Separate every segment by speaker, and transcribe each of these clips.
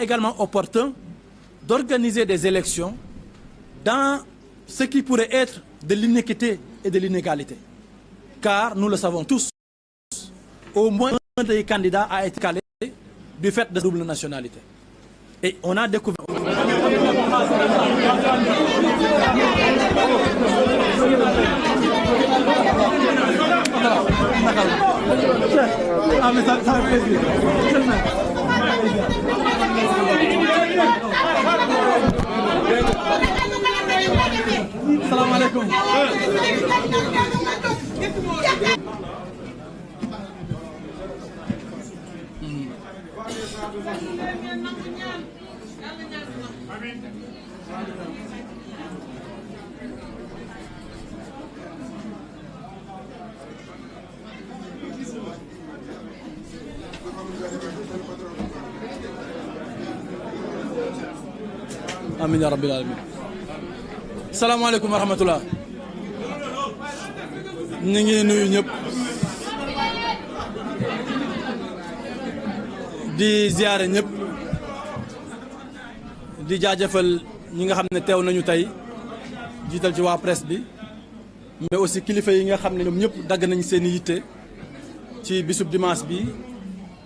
Speaker 1: pas également opportun d'organiser des élections dans ce qui pourrait être de l'inéquité et de l'inégalité. Car, nous le savons tous, au moins un des candidats a été calé du fait de double nationalité. Et on a découvert... Ah, mais ça fait plaisir. Salam alaikum. Amin ya rabbil alamin. Salaamaaleykum wa rahmatullah. ñu ngi nuyu ñëpp di ziyaare ñëpp di jaajëfal ñi nga xam ne teew nañu tey jiital ci waa presse bi mais aussi kilifa yi nga xam ne ñoom ñëpp dagg nañ seen i yitte ci bisub dimanche bi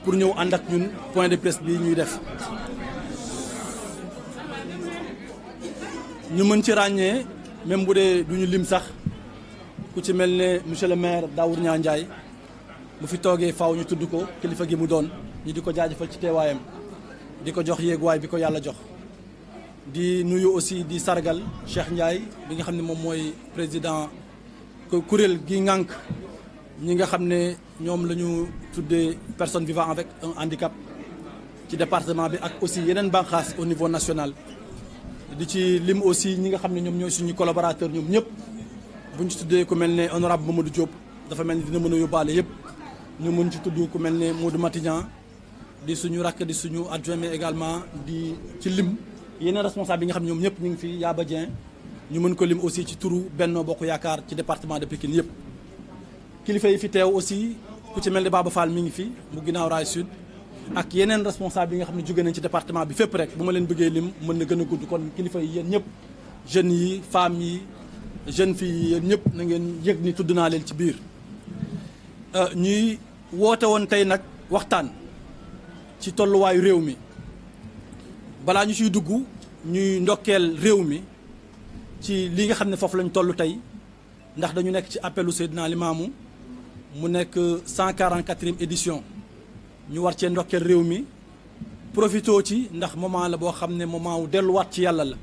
Speaker 1: pour ñëw ànd ak ñun point de presse bi ñuy def. ñu mën ci ràññee même bu dee duñu lim sax ku ci mel ne monsieur le maire Daour Niang Ndiaye bu fi toogee faaw ñu tudd ko kilifa gi mu doon ñu di ko jaajëfal ci teewaayam di ko jox yéeguwaay bi ko yàlla jox. di nuyu aussi di sargal Cheikh Ndiaye bi nga xam ne moom mooy président kuréel gi ngànk ñi nga xam ne ñoom la ñu tuddee personne vivant avec un handicap ci département bi ak aussi yeneen bànqaas au niveau national. di ci lim aussi ñi nga xam ne ñoom ñooy suñu collaborateur ñoom ñëpp bu ñu ci tuddee ku mel ne honorable Mamadou Diop dafa mel ni dina mën a yóbbaale yëpp ñu mën ci tudd ku mel ne Modou Matignan di suñu rakk di suñu adjoint mais également di ci lim yeneen responsable yi nga xam ne ñoom ñëpp ñu ngi fi Yaba Dieng ñu mën ko lim aussi ci turu Benno Bokk Yaakaar ci département de Pikine yëpp. kilifa yi fi teew aussi ku ci mel ne Baba Fall mi ngi fi mu ginnaaw Rail Sud ak yeneen responsable yi nga xam ne jóge nañ ci département bi fépp rek bu ma leen bëggee lim mën na gën a gudd kon kilifa yi yéen ñëpp jeunes yi femmes yi jeunes filles yi yéen ñëpp na ngeen yëg ni tudd naa leen ci biir. ñuy woote woon tey nag waxtaan ci tolluwaayu réew mi balaa ñu ciy dugg ñuy ndokkeel réew mi ci li nga xam ne foofu lañ toll tey ndax dañu nekk ci appelu Seydina Limamou mu nekk 144e édition. ñu war cee ndokkeel réew mi profitoo ci ndax moment la boo xam ne moment wu delluwaat ci yàlla la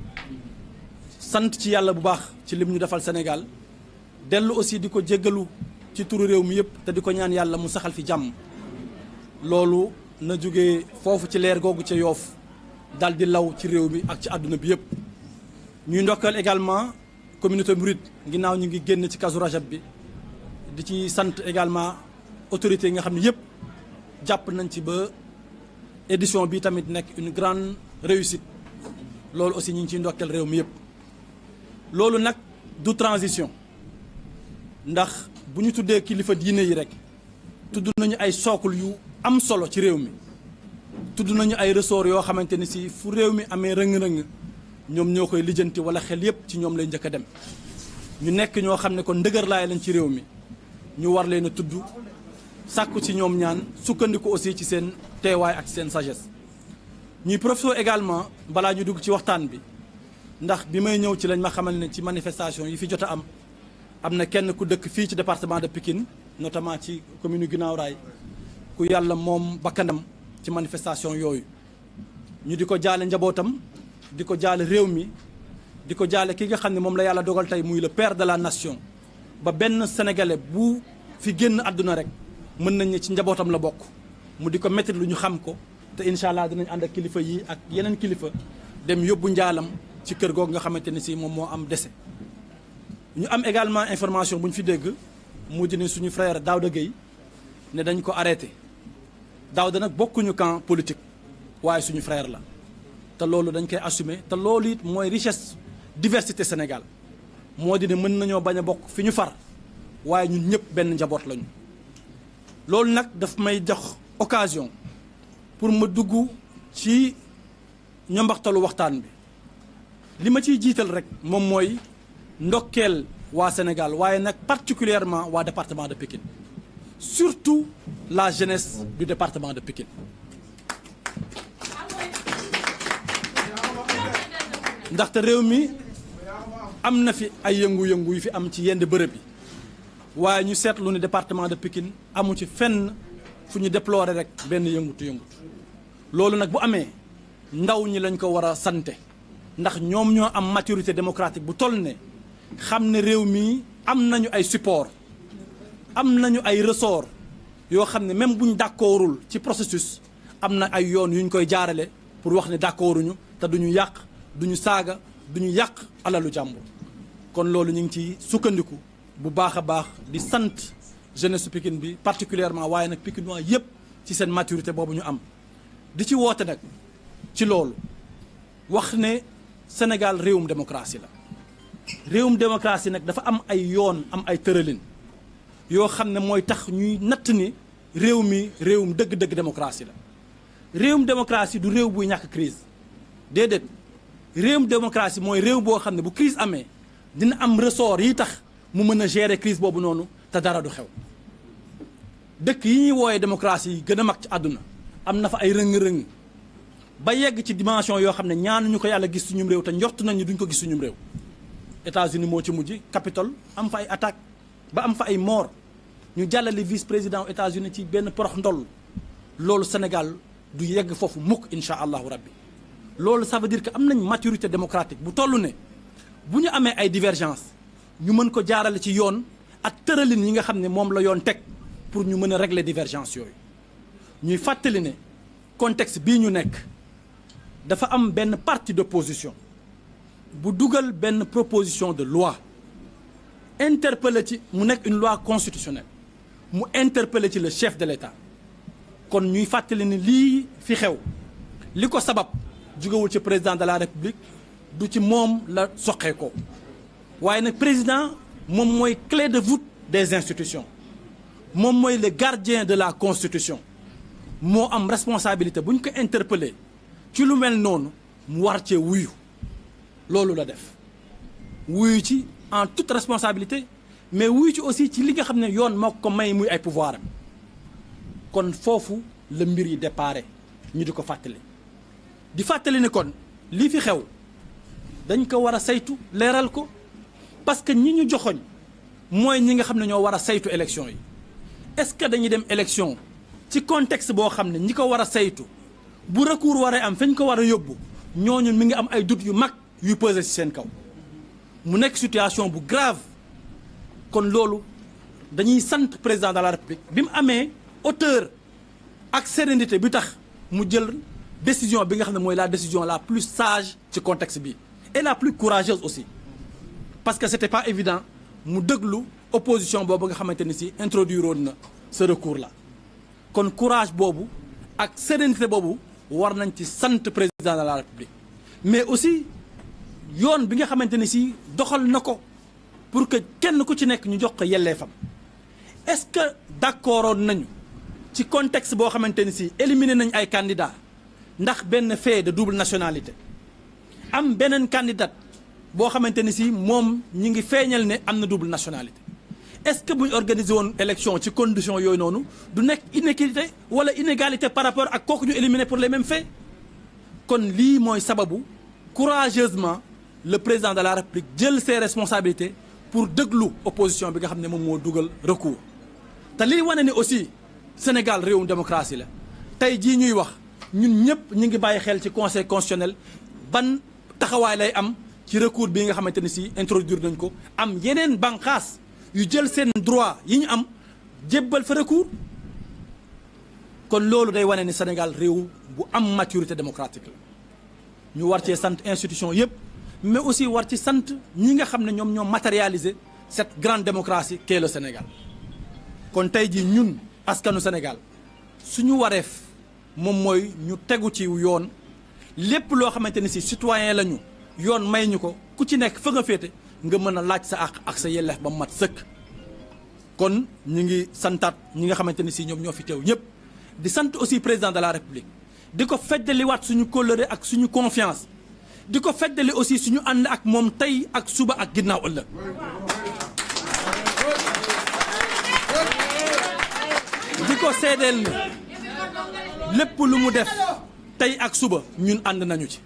Speaker 1: sant ci yàlla bu baax ci lim ñu defal Sénégal dellu aussi di ko jéggalu ci turu réew mi yëpp te di ko ñaan yàlla mu saxal fi jàmm loolu na jóge foofu ci leer googu ca Yoof dal di law ci réew mi ak ci àdduna bi yëpp. ñuy ndokkeel également communauté mouride ginnaaw ñu ngi génn ci Kazu Rajab bi di ci sant également autorités yi nga xam ne yëpp. jàpp nañ ci ba édition bi tamit nekk une grande réussite loolu aussi ñu ngi ciy ndokkeel réew mi yëpp loolu nag du transition ndax bu ñu tuddee kilifa diine yi rek tudd nañu ay sookul yu am solo ci réew mi tudd nañu ay ressorts yoo xamante ni si fu réew mi amee rëng-rëng ñoom ñoo koy lijjanti wala xel yëpp ci ñoom lay njëkk a dem ñu nekk ñoo xam ne kon ndëgër laay lañ ci réew mi ñu war leen a tudd sàkku ci ñoom ñaan sukkandiku aussi ci seen teewaay ak seen sagesse ñuy profité également balaa ñu dugg ci waxtaan bi ndax bi may ñëw ci lañ ma xamal ne ci manifestation yi fi jot a am na kenn ku dëkk fii ci département de Pikine notamment ci commune Guinaw Rail ku yàlla moom bakkanam ci manifestation yooyu ñu di ko jaale njabootam di ko jaale réew mi di ko jaale ki nga xam ne moom la yàlla dogal tey muy le père de la nation ba benn sénégalais bu fi génn àdduna rek mën nañ ne ci njabootam la bokk mu di ko métti lu ñu xam ko te incha allah dinañ ànd ak kilifa yi ak yeneen kilifa dem yóbbu njaalam ci kër googu nga xamante ne si moom moo am décès. ñu am également information bu ñu fi dégg mu di ne suñu frère Daouda Gueye ne dañ ko arrêté Daouda nag bokkuñu camp politique waaye suñu frère la te loolu dañ koy assumer te loolu it mooy richesse diversité Sénégal moo di ne mën nañoo bañ a bokk fi ñu far waaye ñun ñëpp benn njaboot lañu. loolu nag daf may jox occasion pour ma dugg ci ñombaxtalu waxtaan bi li ma ciy jiital rek moom mooy ndokkeel waa Sénégal waaye nag particulièrement waa département de Pikine surtout la jeunesse du département de Pikine ndaxte réew mi am na fi ay yëngu-yëngu yu fi am ci yenn bërëb yi waaye ñu seetlu ne département de Pikine amu ci fenn fu ñu déplorer rek benn yëngutu loolu nag bu amee ndaw ñi lañ ko war a sante ndax ñoom ñoo am maturité démocratique bu toll ne xam ne réew mi am nañu ay support am nañu ay ressort yoo xam ne même buñ d'accordul ci processus am na ay yoon yu ñu koy jaarale pour wax ne d'accorduñu te duñu yàq duñu saaga duñu yàq alalu jàmbur kon loolu ñu ngi ci sukkandiku bu baax a baax di sant jeunesse Pikine bi particulièrement waaye nag Pikinois yépp ci seen maturité boobu ñu am di ci woote nag ci loolu wax ne Sénégal réewum démocratie la réewum démocratie nag dafa am ay yoon am ay tëralin yoo xam ne mooy tax ñuy natt ni réew mi réewum dëgg-dëgg démocratie la réewum démocratie du réew buy ñàkk crise déedéet réewum démocratie mooy réew boo xam ne bu crise amee dina am ressort yi tax mu mën a gérer crise boobu noonu te dara du xew dëkk yi ñuy wooyee démocratie yi gën a mag ci àdduna am na fa ay rëng-rëng ba yegg ci dimension yoo xam ne ñaanuñu ko yàlla gis suñum réew te njort nañu duñ ko gis suñum réew États-Unis moo ci mujj Capitole am fa ay attaque ba am fa ay mort ñu jàllale vice-président États-Unis ci benn porox ndoll loolu Sénégal du yegg foofu mukk insha allahu rabbi loolu ça veut dire que am nañ maturité démocratique bu toll ne bu ñu amee ay divergence ñu mën ko jaarale ci yoon ak tëralin yi nga xam ne moom la yoon teg pour ñu mën a régler divergence yooyu ñuy fàttali ne contexte bii ñu nekk dafa am benn parti d'opposition bu dugal benn proposition de loi interpellé ci mu nekk une loi constitutionnelle mu interpellé ci le chef de l'État kon ñuy fàttali ne lii fi xew li ko sabab jugewul ci président de la République du ci moom la soqee ko waaye nag président moom mooy clé de voûte des institutions moom mooy le gardien de la constitution moo am responsabilité bu ñu ko interpellé ci lu mel noonu mu war cee wuyu loolu la def wuyu ci en toute responsabilité mais wuyu ci aussi ci li nga xam ne yoon moo ko may muy ay pouvoir am kon foofu la mbir yi déparé ñu di ko fàttali di fàttali ne kon lii fi xew dañ ko war a saytu leeral ko parce que ñi ñu joxoñ mooy ñi nga xam ne ñoo war a saytu élection yi est-ce que dañuy dem élection ci contexte boo xam ne ñi ko war a saytu bu recours waree am fañ ko war a yóbbu ñooñu mi ngi am ay doute yu mag yuy peser ci seen kaw mu nekk situation bu grave kon loolu dañuy sant président de la République bi mu amee hauteur ak sérénité bi tax mu jël décision bi nga xam ne mooy la décision la plus sage ci contexte bi et la plus courageuse aussi parce que c'était pas évident mu déglu opposition boobu nga xamante ni si introduire woon na ce recours là kon courage boobu ak sérénité boobu war nañ ci sant président de la République mais aussi yoon bi nga xamante ni si doxal na ko pour que kenn ku ci nekk ñu jox ko yelleefam est-ce que d'accordoon nañu ci contexte boo xamante ni si éliminer nañ ay candidats ndax benn fait de double nationalité am beneen candidat boo xamante ni si moom ñi ngi feeñal ne am na double nationalité est-ce que bu ñu organiser woon élection ci condition yooyu noonu du nekk inéquité wala inégalité par rapport ak kooku ñu éliminer pour les mêmes faits kon lii mooy sababu courageusement le président de la République jël ses responsabilités pour déglu opposition bi nga xam ne moom moo dugal recours te lii wane ni aussi Sénégal réewum démocratie la tey jii ñuy wax ñun ñëpp ñu ngi bàyyi xel ci conseil constitutionnel ban taxawaay lay am ci recours bii nga xamante ni si introduire nañ ko am yeneen bànqaas yu jël seen droit yi ñu am jébbal fa recours kon loolu day wane ni Sénégal réew bu am maturité démocratique la ñu war cee sant institution yëpp mais aussi war ci sant ñi nga xam ne ñoom ñoo matérialiser cette grande démocratie qu'est le Sénégal kon tey jii ñun askanu Sénégal suñu wareef moom mooy ñu tegu ci yoon lépp loo xamante ni si citoyen lañu yoon may ñu ko ku ci nekk fa nga féete nga mën a laaj sa àq ak sa yelleef ba mat sëkk kon ñu ngi santaat ñi nga xamante ni si ñoom ñoo fi teew ñëpp di sant aussi président de la République di ko feddaliwaat suñu kóllëre ak suñu confiance di ko feddali aussi suñu ànd ak moom tey ak suba ak ginnaaw ëllëg di ko seedeel ne lépp lu mu def tey ak suba ñun ànd nañu ci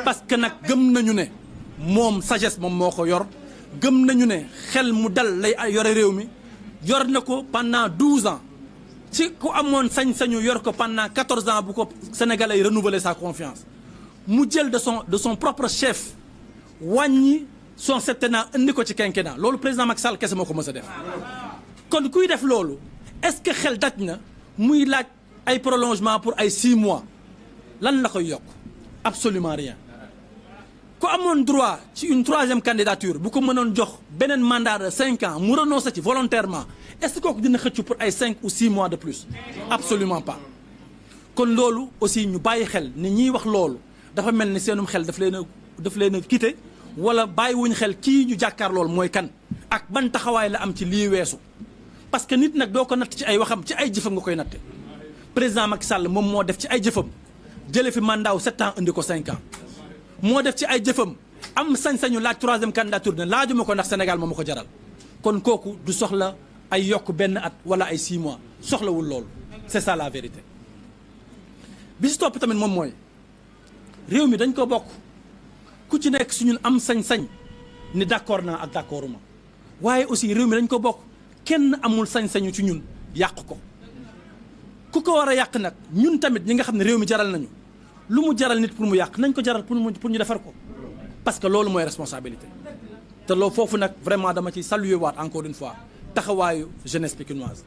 Speaker 1: parce que nag gëm nañu ne moom sagesse moom moo ko yor gëm nañu ne xel mu dal lay yore réew mi yor na ko pendant 12 ans ci ku amoon sañ-sañu yor ko pendant 14 ans bu ko Sénégalais yi renouveler sa confiance mu jël de son propre chef wàññi son septennat indi ko ci quinquennat loolu président Macky Sall kese moo ko mës a def kon kuy def loolu est-ce que xel daj na muy laaj ay prolongement pour ay 6 mois lan la koy yokk absolument rien ku amoon droit ci une 3e candidature bu ko mënoon jox beneen mandat de 5 ans mu renoncé ci volontairement est-ce que kooku dina xëccu pour ay 5 ou 6 mois de plus absolument pas kon loolu aussi ñu bàyyi xel ni ñiy wax loolu dafa mel ni seenum xel daf leen a quitté wala bàyyiwuñ xel kii ñu jàkkaar loolu mooy kan ak ban taxawaay la am ci lii weesu parce que nit nag doo ko natt ci ay waxam ci ay jëfam nga koy natte président Macky Sall moom moo def ci ay jëfam jële fi mandat wu 7 ans indi ko 5 ans moo def ci ay jëfam am sañ-sañu laaj 3e candidature ne laajuma ko ndax Sénégal moo ma ko jaral kon kooku du soxla ay yokk benn at wala ay 6 mois soxlawul loolu c'est ça la vérité bi si topp tamit moom mooy réew mi dañ ko bokk ku ci nekk su ñun am sañ-sañ ni d'accord naa ak d'accorduma waaye aussi réew mi dañ ko bokk kenn amul sañ-sañu ci ñun yàq ko ku ko war a yàq nag ñun tamit ñi nga xam ne réew mi jaral nañu lu mu jaral nit pour mu yàq nañ ko jaral pour ñu defar ko parce que loolu mooy responsabilité te loolu foofu nag vraiment dama ci saluer waat encore une fois taxawaayu jeunesse pikinoise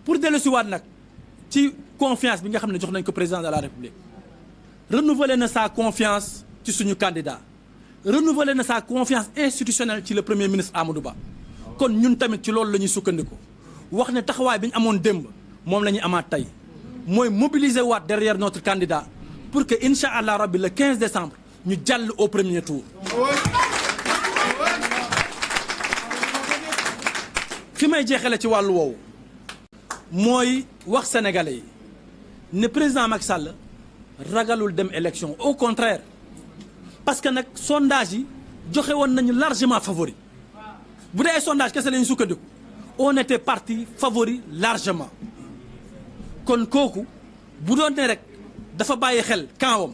Speaker 1: pour dellusi waat nag ci confiance bi nga xam ne jox nañ ko président de la république renouveler na sa confiance ci suñu candidat renouveler na sa confiance institutionnelle ci le premier ministre Amadou Ba kon ñun tamit ci loolu la ñuy sukkandiku wax ne taxawaay bi ñu amoon démb moom la ñuy amaat tey mooy mobiliser waat derrière notre candidat pour que incha allah rabbi le 15 décembre ñu jàll au premier tour. fi may jeexale ci wàllu woowu mooy wax sénégalais yi ne président Macky Sall ragalul dem élection au contraire parce que nag sondage yi joxe woon nañu largement favori bu dee ay sondage kese la ñu sukkandiku on était parti favori largement kon kooku bu doon ne rek dafa bàyyi xel kaawam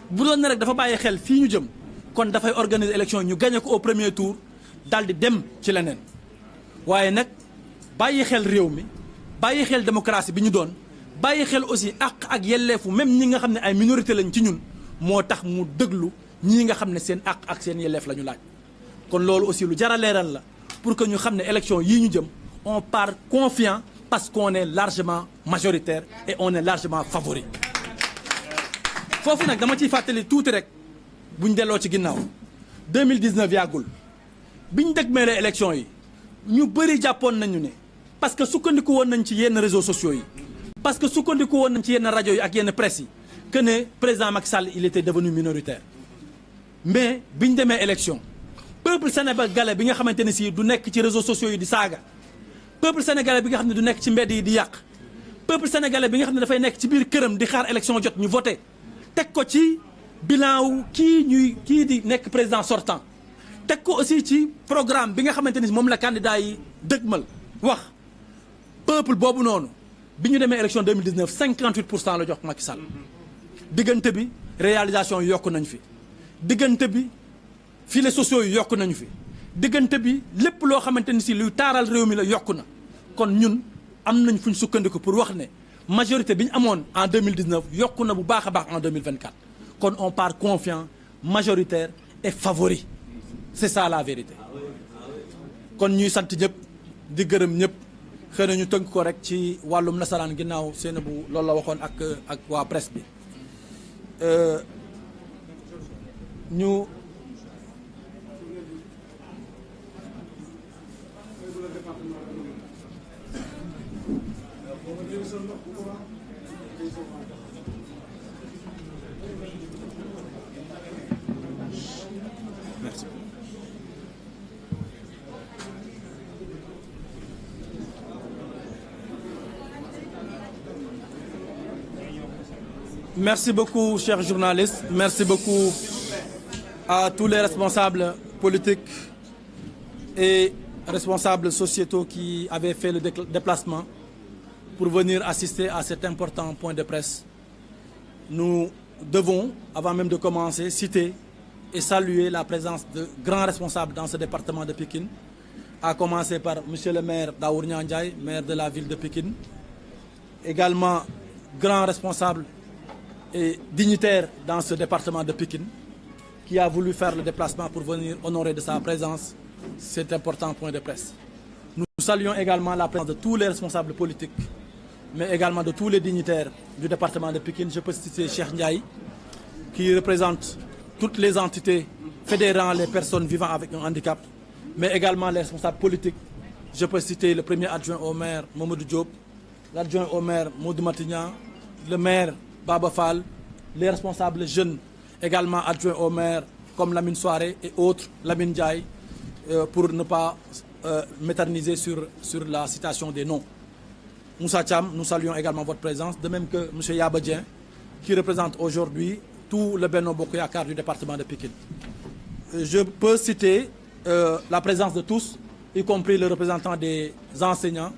Speaker 1: bu doon ne rek dafa bàyyi xel fii ñu jëm kon dafay organiser élection ñu gagné ko au premier tour daal di dem ci leneen waaye nag bàyyi xel réew mi bàyyi xel démocratie bi ñu doon bàyyi xel aussi ak yelleefu même ñi nga xam ne ay minorité lañ ci ñun moo tax mu dëglu ñii nga xam ne seen ak seen yelleef la ñu laaj kon loolu aussi lu jar a leeral la pour que ñu xam ne élection yii ñu jëm on part confiant parce qu'on est largement majoritaire et on est largement favori foofu nag dama ciy fàttali tuuti rek buñ delloo ci ginnaaw 2019 yàggul biñ dëgmeelee élection yi ñu bëri jàppoon nañu ne parce que sukkandiku woon nañ ci yenn réseaux sociaux yi parce que sukkandiku woon nañ ci yenn rajo yi ak yenn presse yi que ne président Macky Sall il était devenu minoritaire mais biñ demee élection peuple sénégalais bi nga xamante ne si du nekk ci réseaux sociaux yi di saaga peuple sénégalais bi nga xam ne du nekk ci mbedd yi di yàq peuple sénégalais bi nga xam ne dafay nekk ci biir këram di xaar élection jot ñu voté teg ko ci bilan wu kii di nekk président sortant teg ko aussi ci programme bi nga xamante ni moom la candidat yi dëgmal wax peuple boobu noonu bi ñu demee élection 2019 58% la jox Macky Sall diggante bi réalisation yi yokk nañ fi diggante bi filets sociaux yi yokk nañu fi diggante bi lépp loo xamante ni si luy taaral réew mi la yokk na kon ñun am nañ fuñ sukkandiku pour wax ne majorité bi ñu amoon en 2019 yokk na bu baax a baax en 2024 kon on part confiant majoritaire et favori c'est ça la vérité kon ñuy sant ñëpp di gërëm ñëpp xëy na ñu tënk ko rek ci wàllum nasaraan ginnaaw seen bu loolu la waxoon ak waa presse bi ñu merci. Merci beaucoup, chers journalistes. Merci beaucoup à tous les responsables politiques et responsables sociétaux qui avaient fait le déplacement pour venir assister à cet important point de presse. Nous devons, avant même de commencer, citer et saluer la présence de grands responsables dans ce département de Pikine, à commencer par M. le maire Daour Ndiaye, maire de la ville de Pikine, également grand responsable et dignitaire dans ce département de Pikine, qui a voulu faire le déplacement pour venir honorer de sa présence cet important point de presse. Nous saluons également la présence de tous les responsables politiques, mais également de tous les dignitaires du département de Pikine. Je peux citer Cheikh Ndiaye, qui représente toutes les entités fédérant les personnes vivant avec un handicap, mais également les responsables politiques. Je peux citer le premier adjoint au maire, Mamadou Diop, l'adjoint au maire, Maudou Matignan, le maire, Baba Fall, les responsables jeunes, également adjoints au maire, comme Lamine Soare et autres, Lamine Ndiaye, pour ne pas m'éterniser sur la citation des noms. Moussa Thiam, nous saluons également votre présence, de même que M. Yabadien, qui représente aujourd'hui tout le Benno Bokk Yakaar du département de Pikine. Je peux citer la présence de tous, y compris le représentant des enseignants,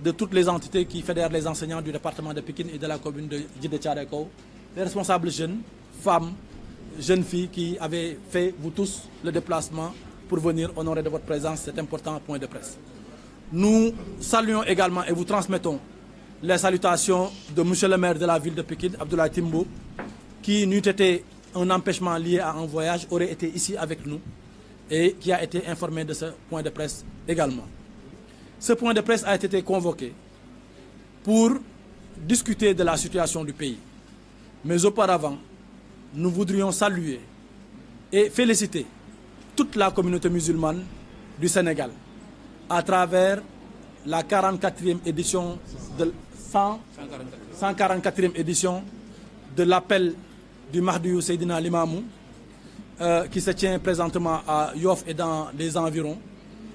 Speaker 1: de toutes les entités qui fédèrent les enseignants du département de Pikine et de la commune de Djiddah Thiaroye Kao, les responsables jeunes, femmes, jeunes filles qui avaient fait, vous tous, le déplacement pour venir honorer de votre présence cet important point de presse. Nous saluons également et vous transmettons les salutations de M. le maire de la ville de Pikine, Abdoulaye Timbo, qui n'eût été un empêchement lié à un voyage, aurait été ici avec nous et qui a été informé de ce point de presse également. Ce point de presse a été convoqué pour discuter de la situation du pays. Mais auparavant, nous voudrions saluer et féliciter toute la communauté musulmane du Sénégal à travers la 44e édition de 144e édition de l'appel du Mahdiou Seydina Limamou qui se tient présentement à Yoff et dans les environs,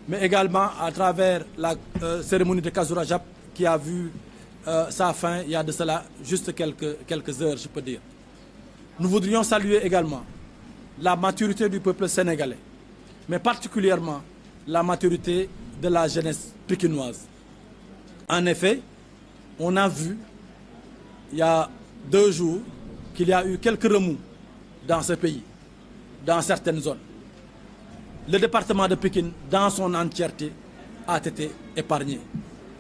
Speaker 1: mais également à travers la cérémonie de Kazu Rajab qui a vu sa fin il y a de cela juste quelques heures, je peux dire. Nous voudrions saluer également la maturité du peuple sénégalais, mais particulièrement la maturité de la jeunesse pikinoise. En effet, on a vu il y a 2 jours qu'il y a eu quelques remous dans ce pays, dans certaines zones. Le département de Pikine, dans son entièreté, a été épargné.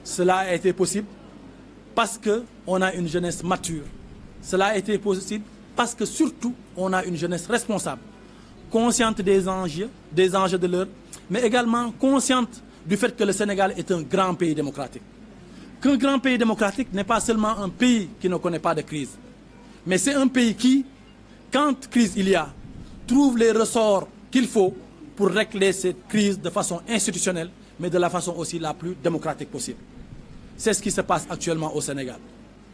Speaker 1: Cela a été possible parce qu'on a une jeunesse mature. Cela a été possible parce que surtout, on a une jeunesse responsable, consciente des enjeux de l'heure, mais également consciente du fait que le Sénégal est un grand pays démocratique. Qu'un grand pays démocratique n'est pas seulement un pays qui ne connaît pas de crise, mais c'est un pays qui, quand crise il y a, trouve les ressorts qu'il faut pour régler cette crise de façon institutionnelle, mais de la façon aussi la plus démocratique possible. C'est ce qui se passe actuellement au Sénégal.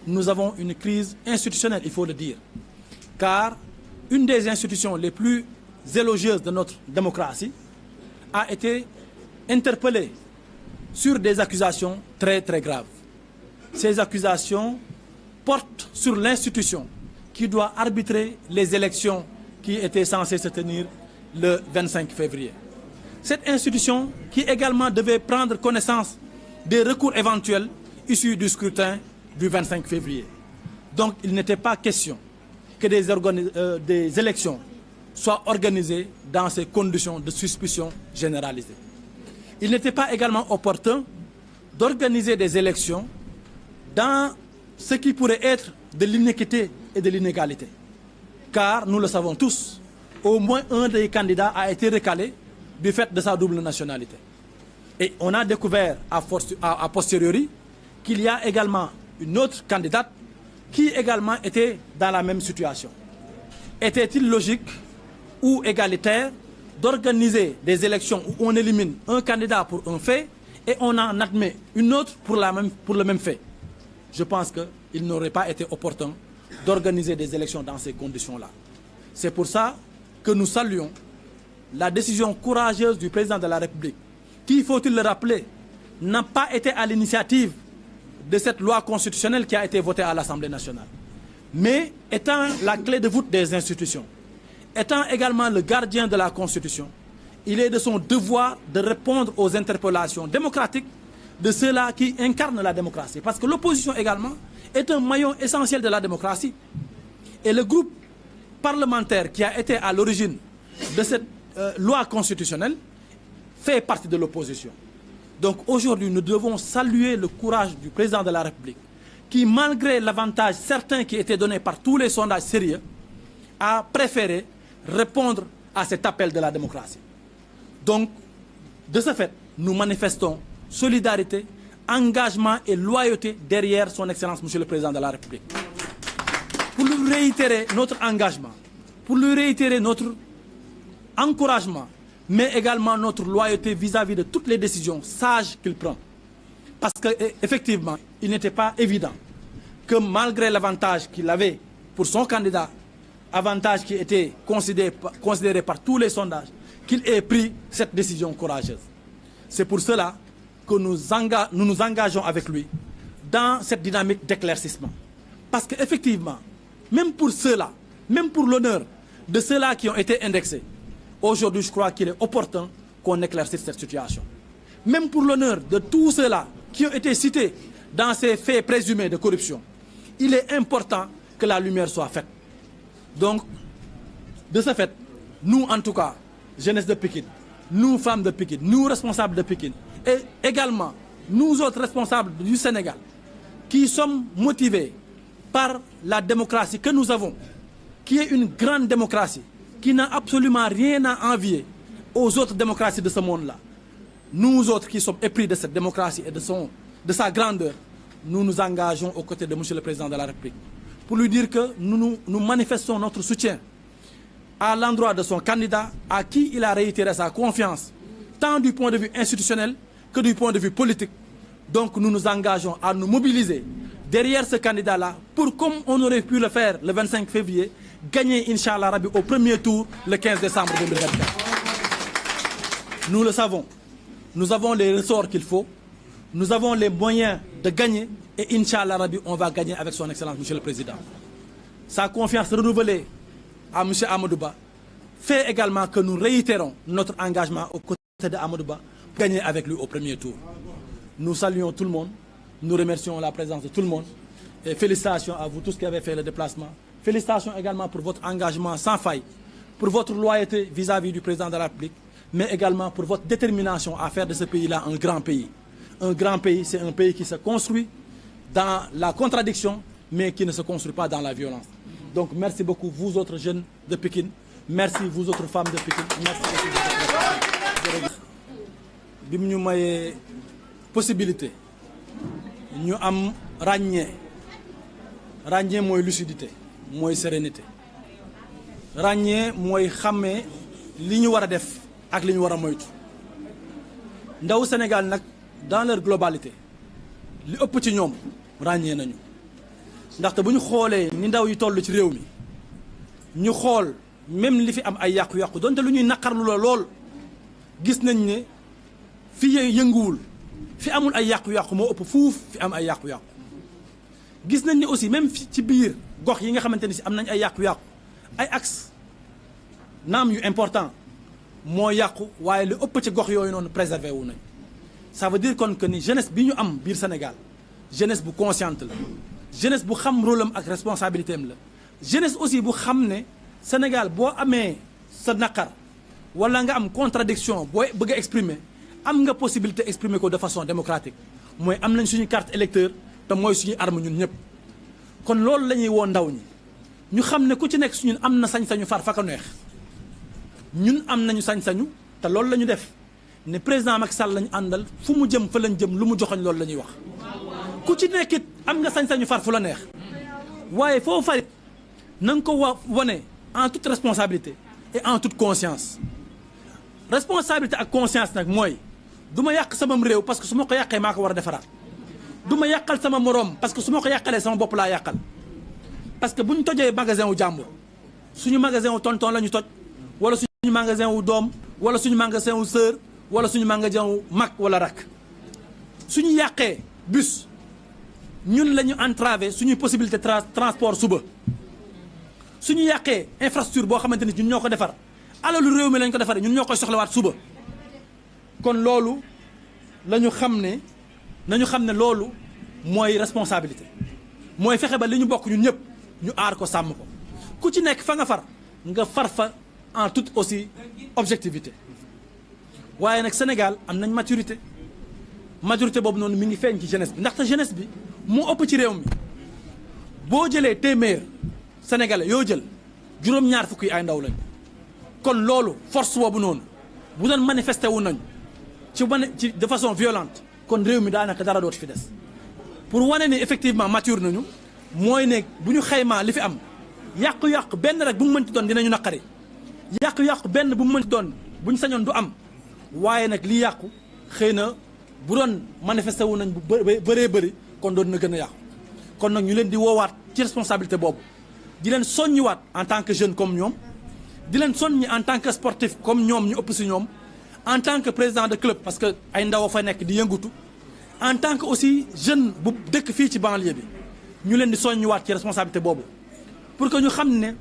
Speaker 1: Nous avons une crise institutionnelle, il faut le dire, car une des institutions les plus élogieuses de notre démocratie a été interpellée sur des accusations très très graves. Ces accusations portent sur l'institution qui doit arbitrer les élections qui étaient censées se tenir le 25 février. Cette institution qui également devait prendre connaissance des recours éventuels issus du scrutin du 25 février. Donc il n'était pas question que des élections soient organisées dans ces conditions de suspicion généralisée. Il n'était pas également opportun d'organiser des élections dans ce qui pourrait être de l'inéquité et de l'inégalité. Car, nous le savons tous, au moins un des candidats a été recalé du fait de sa double nationalité. Et on a découvert a posteriori qu'il y a également une autre candidate qui également était dans la même situation. Était-il logique ou égalitaire d'organiser des élections où on élimine un candidat pour un fait et on en admet une autre pour le même fait? Je pense qu'il n'aurait pas été opportun d'organiser des élections dans ces conditions-là. C'est pour ça que nous saluons la décision courageuse du président de la République, qui, faut-il le rappeler, n'a pas été à l'initiative de cette loi constitutionnelle qui a été votée à l'Assemblée nationale, mais étant la clé de voûte des institutions, étant également le gardien de la Constitution, il est de son devoir de répondre aux interpellations démocratiques de ceux-là qui incarnent la démocratie. Parce que l'opposition également est un maillon essentiel de la démocratie. Et le groupe parlementaire qui a été à l'origine de cette loi constitutionnelle fait partie de l'opposition. Donc aujourd'hui, nous devons saluer le courage du président de la République qui, malgré l'avantage certain qui était donné par tous les sondages sérieux, a préféré répondre à cet appel de la démocratie. Donc, de ce fait, nous manifestons solidarité, engagement et loyauté derrière son Excellence, Monsieur le Président de la République. Pour lui réitérer notre engagement, pour lui réitérer notre encouragement, mais également notre loyauté vis-à-vis de toutes les décisions sages qu'il prend. Parce qu'effectivement, il n'était pas évident que malgré l'avantage qu'il avait pour son candidat, avantage qui était considéré par tous les sondages, qu'il ait pris cette décision courageuse. C'est pour cela que nous nous engageons avec lui dans cette dynamique d'éclaircissement. Parce qu'effectivement, même pour ceux-là, même pour l'honneur de ceux-là qui ont été indexés, aujourd'hui, je crois qu'il est opportun qu'on éclaircisse cette situation. Même pour l'honneur de tous ceux-là qui ont été cités dans ces faits présumés de corruption, il est important que la lumière soit faite. Donc, de ce fait, nous, en tout cas, jeunesse de Pikine, nous, femmes de Pikine, nous, responsables de Pikine, et également, nous autres responsables du Sénégal, qui sommes motivés par la démocratie que nous avons, qui est une grande démocratie, qui n'a absolument rien à envier aux autres démocraties de ce monde-là. Nous autres qui sommes épris de cette démocratie et de sa grandeur, nous nous engageons aux côtés de M. le Président de la République pour lui dire que nous manifestons notre soutien à l'endroit de son candidat à qui il a réitéré sa confiance, tant du point de vue institutionnel que du point de vue politique. Donc nous nous engageons à nous mobiliser derrière ce candidat-là pour, comme on aurait pu le faire le 25 février, gagner, Inch'Allah Rabbi, au premier tour le 15 décembre 2024. Nous le savons. Nous avons les ressorts qu'il faut. Nous avons les moyens de gagner. Et Inch'Allah Rabbi, on va gagner avec son Excellence, Monsieur le Président. Sa confiance renouvelée à M. Amadouba fait également que nous réitérons notre engagement aux côtés de Amadouba pour gagner avec lui au premier tour. Nous saluons tout le monde. Nous remercions la présence de tout le monde. Et félicitations à vous tous qui avez fait le déplacement. Félicitations également pour votre engagement sans faille, pour votre loyauté vis-à-vis du président de la République, mais également pour votre détermination à faire de ce pays-là un grand pays. Un grand pays, c'est un pays qui se construit dans la contradiction, mais qui ne se construit pas dans la violence. Donc merci beaucoup, vous autres jeunes de Pikine. Merci, vous autres femmes de Pikine. Merci beaucoup. Bi mu ñu mayee possibilité ñu am ràññee mooy lucidité mooy sérénité ràññee mooy xàmmee li ñu war a def ak li ñu war a moytu ndaw Sénégal nag dans leur globalité li ëpp ci ñoom ràññee nañu ndaxte bu ñu xoolee ni ndaw yi toll ci réew mi ñu xool même li fi am ay yàqu-yàqu donte lu ñuy naqarlu la lool gis nañ ne fi yënguwul fi amul ay yàqu-yàqu moo ëpp fuuf fi am ay yàqu-yàqu gis nañ ni aussi même ci biir gox yi nga xamante ni si am nañ ay yàqu-yàqu ay axe naam yu important moo yàqu waaye lu ëpp ci gox yooyu noonu préservé wu nañ ça veut dire kon que ni jeunesse bi ñu am biir Sénégal jeunesse bu consciente la jeunesse bu xam rôle am ak responsabilité am la jeunesse aussi bu xam ne Sénégal boo amee sa naqar wala nga am contradiction booy bëgg a exprimer am nga possibilité exprimer ko de façon démocratique mooy am nañ suñu carte électeur te mooy suñu arme ñun ñëpp kon loolu la ñuy woo ndaw ñi ñu xam ne ku ci nekk suñu am na sañ-sañu far fa ko neex ñun am nañu sañ-sañu te loolu la ñu def ne président Macky Sall lañu àndal fu mu jëm fa lañ jëm lu mu joxoñ loolu la ñuy wax ku ci nekkit am nga sañ-sañu far fu la neex waaye foo farit na nga ko wane en toute responsabilité et en toute conscience responsabilité ak conscience nag mooy du ma yàq samam réew parce que su ma ko yàqee maa ko war a defaraat du ma yàqal sama morom parce que su ma ko yàqalee sama bopp laa yàqal parce que bu ñu tojee magasin wu jàmbur suñu magasin wu tonton la ñu toj wala suñu magasin wu doom wala suñu magasin wu sœur wala suñu magasin wu mag wala rak suñu yàqee bus ñun la ñu entravé suñuy possibilité transport suba suñu yàqee infrastructure boo xamante ni ñun ñoo ko defar alalu réew mi lañ ko defaree ñun ñoo koy soxlawaat suba kon loolu nañu xam ne loolu mooy responsabilité mooy fexe ba li ñu bokk ñun ñëpp ñu aar ko sàmm ko ku ci nekk fa nga far fa en toute aussi objectivité waaye nag Sénégal am nañ maturité boobu noonu mi ngi feeñ ci jeunesse bi ndaxte jeunesse bi moo ëpp ci réew mi boo jëlee téeméer sénégalais yoo jël juróom-ñaar fukk yi ay ndaw lañ kon loolu force boobu noonu bu doon manifesté wu nañ ci de façon violente kon réew mi daanaka dara dootu fi des pour wane ni effectivement mature nañu mooy ne bu ñu xaymaa li fi am yàqu-yàqu benn rek bu mu mënti doon dinañu naqari yàqu-yàqu benn bu mu mënti doon bu ñu sañoon du am waaye nag li yàqu xëy na bu doon manifesté wu nañ bu bëree bëri kon doon na gën a yàqu kon nag ñu leen di woowaat ci responsabilité boobu di leen soññiwaat en tant que jeune comme ñoom di leen soññi en tant que sportif comme ñoom ñu ëpp si ñoom en tant que président de club parce que ay ndaw fa nekk di yëngutu en tant que aussi jeune bu dëkk fii ci banlieue bi ñu leen di soññiwaat ci responsabilité boobu pour que ñu xam ne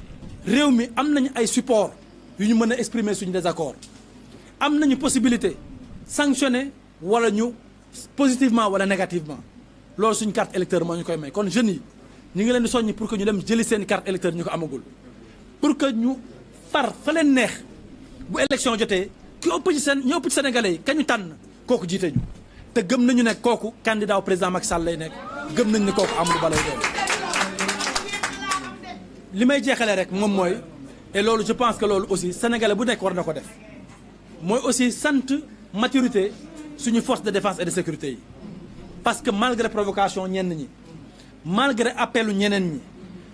Speaker 1: réew mi am nañu ay support yu ñu mën a exprimer suñu désaccord am nañu possibilité sanctionner wala ñu positivement wala négativement loolu suñu carte électeur moo ñu koy may kon jeunes yi ñu ngi leen di soññi pour que ñu dem jëli seen carte électeur ñu ko amagul pour que ñu far fa leen neex bu élection jotee ki ëpp ci ñu ëpp ci sénégalais yi kañu tànn kooku jiite ñu te gëm nañu ne kooku candidat au président Macky Sall lay nekk gëm nañu ne kooku Amadou Ba lay doon li may jeexalee rek moom mooy et loolu je pense que loolu aussi sénégalais bu nekk war na ko def mooy aussi sant maturité suñu force de défense et de sécurité yi parce que malgré provocation ñenn ñi malgré appelu ñeneen ñi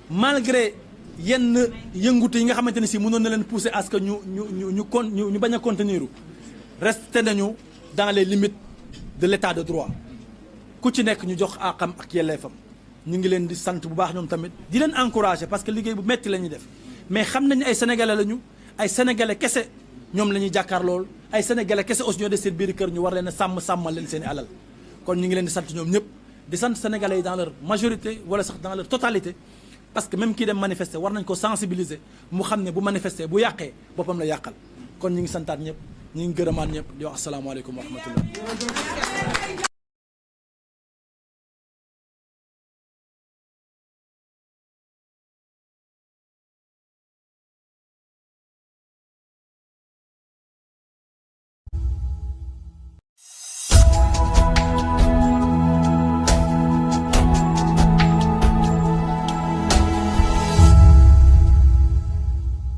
Speaker 1: malgré yenn yëngute yi nga xamante ne si mënoon na leen pousser à ce que ñu bañ a contenir resté nañu dans les limites de l'état de droit ku ci nekk ñu jox àqam ak yelleefam ñu ngi leen di sant bu baax ñoom tamit di leen encourager parce que liggéey bu metti la ñuy def mais xam nañu ay sénégalais lañu ay sénégalais kese ñoom la ñuy jàkkaar lool ay sénégalais kese aussi ñoo des seen biir kër ñu war leen a sàmmal leen seen i alal kon ñu ngi leen di sant ñoom ñëpp di sant sénégalais yi dans leur majorité wala sax dans leur totalité parce que même kii dem manifester war nañ ko sensibiliser mu xam ne bu manifester bu yàqee boppam la yàqal kon ñu ngi santaat ñëpp ñu ngi gërëmaat ñëpp di wax asalaamaaleykum wa rahmatullah